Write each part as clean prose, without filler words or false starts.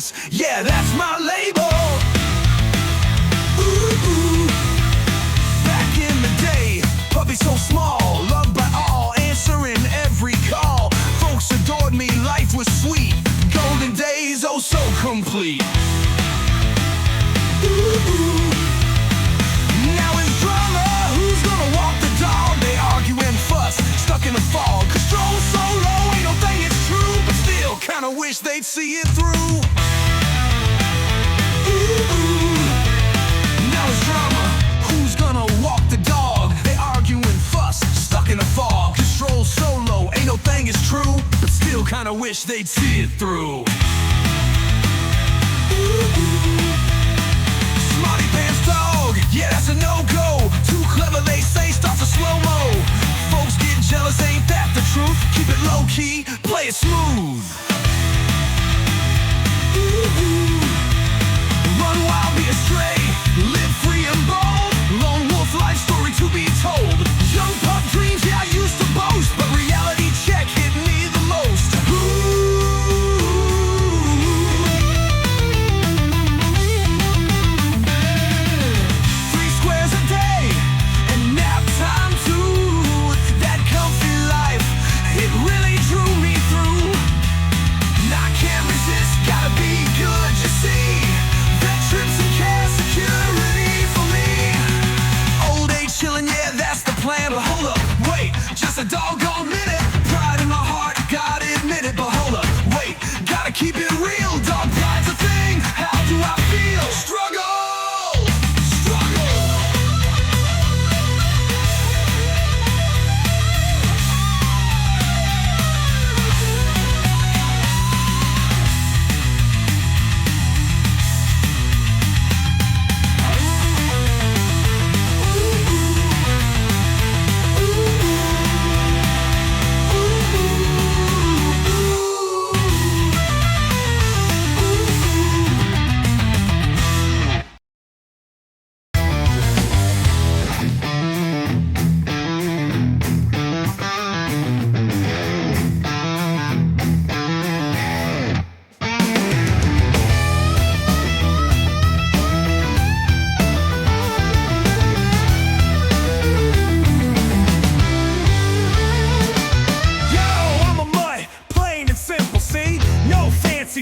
priceless, yeah, that's my label. Ooh, back in the day, puppy so small, loved by all, answering every call. Folks adored me, life was sweet, golden days, oh so complete. Ooh, now it's drama, who's gonna walk the dog? They argue and fuss, stuck in the fog. Control so low, ain't no thing it's true, but still kinda wish they'd see it through. Ooh, now it's drama, who's gonna walk the dog? They argue and fuss, stuck in the fog. Control so low, ain't no thing is true, but still kinda wish they'd see it through. Smarty pants dog, yeah, that's a no-go. Too clever, they say, starts a slow-mo. Folks get jealous, ain't that the truth? Keep it low-key, play it smooth. Ooh, run wild, be astray, live free and bold. Lone wolf life story to be told. Young pup dreams, yeah, I used to boast, but reality check hit me the most. Plan, but hold up, wait, just a doggone minute. Pride in my heart, gotta admit it, but hold up, wait, gotta keep it real. Dog pride's a thing, how do I feel? Struggle, struggle.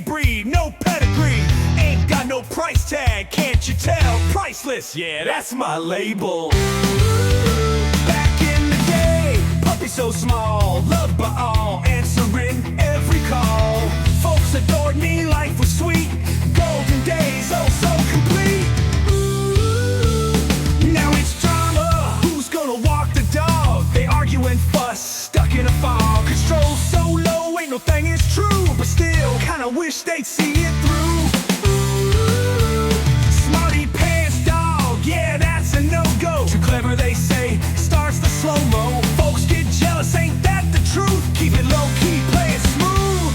Breed, no pedigree, ain't got no price tag, can't you tell? Priceless, yeah, that's my label. Back in the day, puppy so small, loved by all, answering every call. Folks adored me, life was sweet, golden days, oh so complete. Now it's drama, who's gonna walk the dog? They argue and fuss, stuck in a fog. Control so low, ain't no thing is true, but still kinda wish they'd see it through. Smarty pants dog, yeah, that's a no-go. Too clever, they say, starts the slow-mo. Folks get jealous, ain't that the truth? Keep it low-key, play it smooth.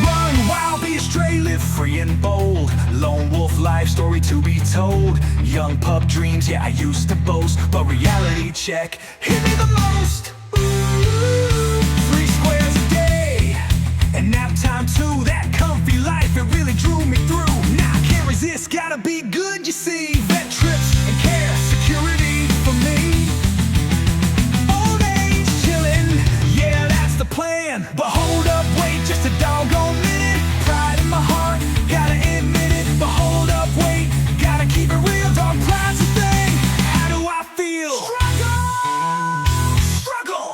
Run wild, be astray, live free and bold. Lone wolf life story to be told. Young pup dreams, yeah, I used to boast, but reality check hit me the most. Ooh, 3 squares a day, and nap time too. That comfy life, it really drew me through. Now I can't resist, gotta be good, you see. Vet trips and care, security for me. Old age chillin', yeah, that's the plan. But hold up, wait, just a doggone minute. Pride in my heart, gotta admit it. But hold up, wait, gotta keep it real. Dog pride's a thing, how do I feel? Struggle, struggle.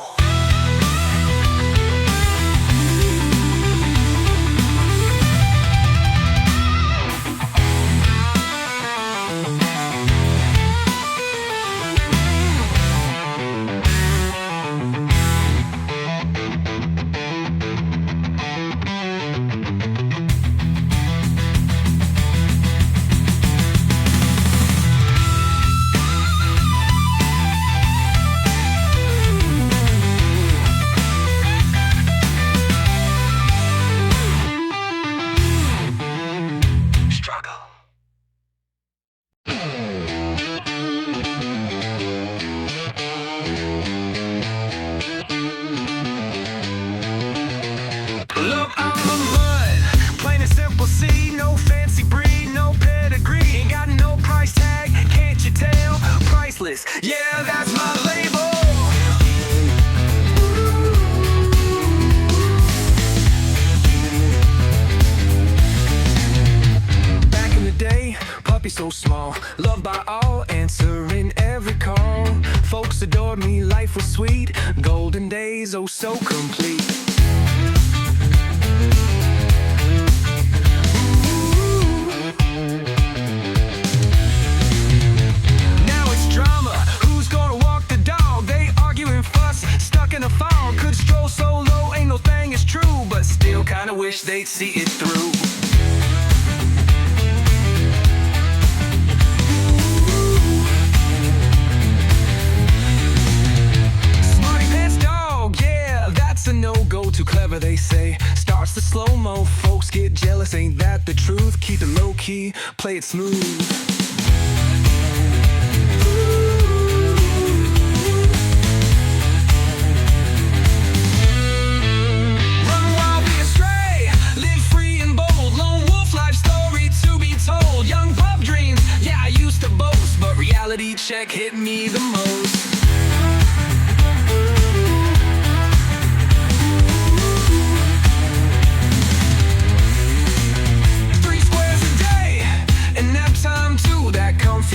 small, loved by all, answering every call. Folks adored me, life was sweet, golden days, oh so complete. Now it's drama, who's gonna walk the dog? They argue and fuss, stuck in a fog. Could stroll solo, ain't no thing is true, but still kinda wish they'd see it through. No-go, too clever they say. Starts the slow-mo, folks get jealous. Ain't that the truth? Keep it low-key, play it smooth. Run wild, be astray, live free and bold. Lone wolf life story to be told. Young pup dreams, yeah I used to boast, but reality check hit me the most.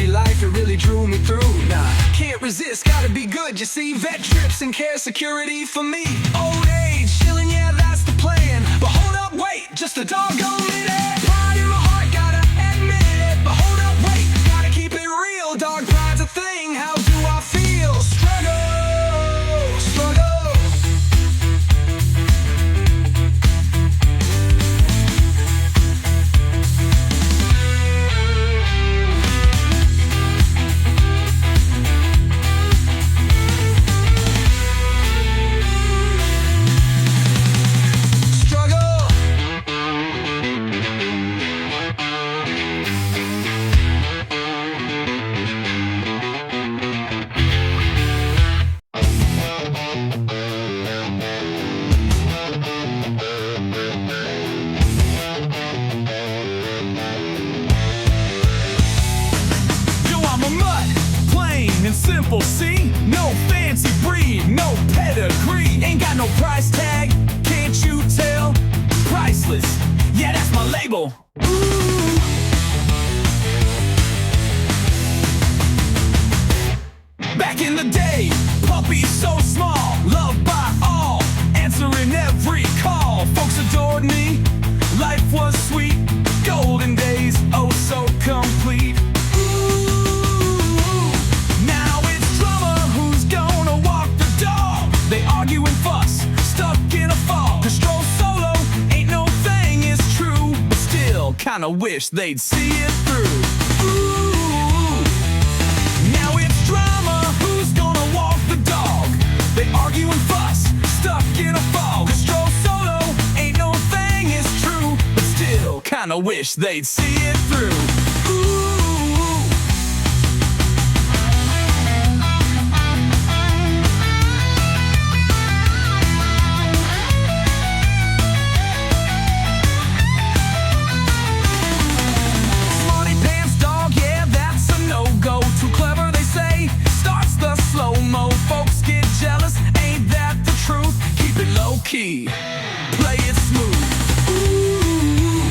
Life, it really drew me through. Nah, can't resist, gotta be good. You see, vet trips and care security for me. Old age, chilling, yeah, that's the plan. But hold up, wait, just a doggone minute. Pride in my heart, gotta admit it. But hold up, wait, gotta keep it real. Dog pride's a thing, how do I feel? Struggle, struggle. Simple, see? No fancy breed, no pedigree. Ain't got no price tag, can't you tell? Priceless, yeah, that's my label. Ooh. Back in the day, puppies so small, loved by all, answering every call. Folks adored me, life was sweet, golden days, oh so complete. Kinda wish they'd see it through. Ooh. Now it's drama, who's gonna walk the dog? They argue and fuss, stuck in a fog. Stroll solo, ain't no thing is true, but still kinda wish they'd see it through. Ooh. Play it smooth. Ooh.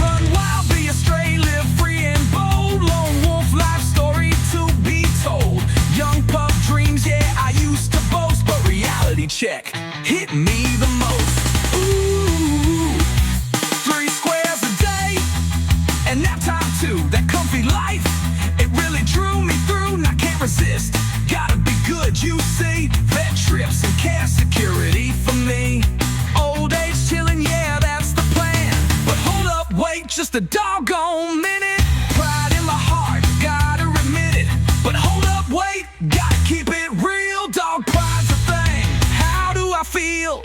Run wild, be astray, live free and bold. Lone wolf life story to be told. Young pup dreams, yeah, I used to boast, but reality check hit me the most. Ooh. 3 squares a day and nap time too. That comfy life, it really drew me through. And I can't resist, gotta be good, you see. Vet trips and care security for me. Old age chilling, yeah, that's the plan. But hold up, wait, just a doggone minute. Pride in my heart, gotta admit it. But hold up, wait, gotta keep it real. Dog pride's a thing, how do I feel?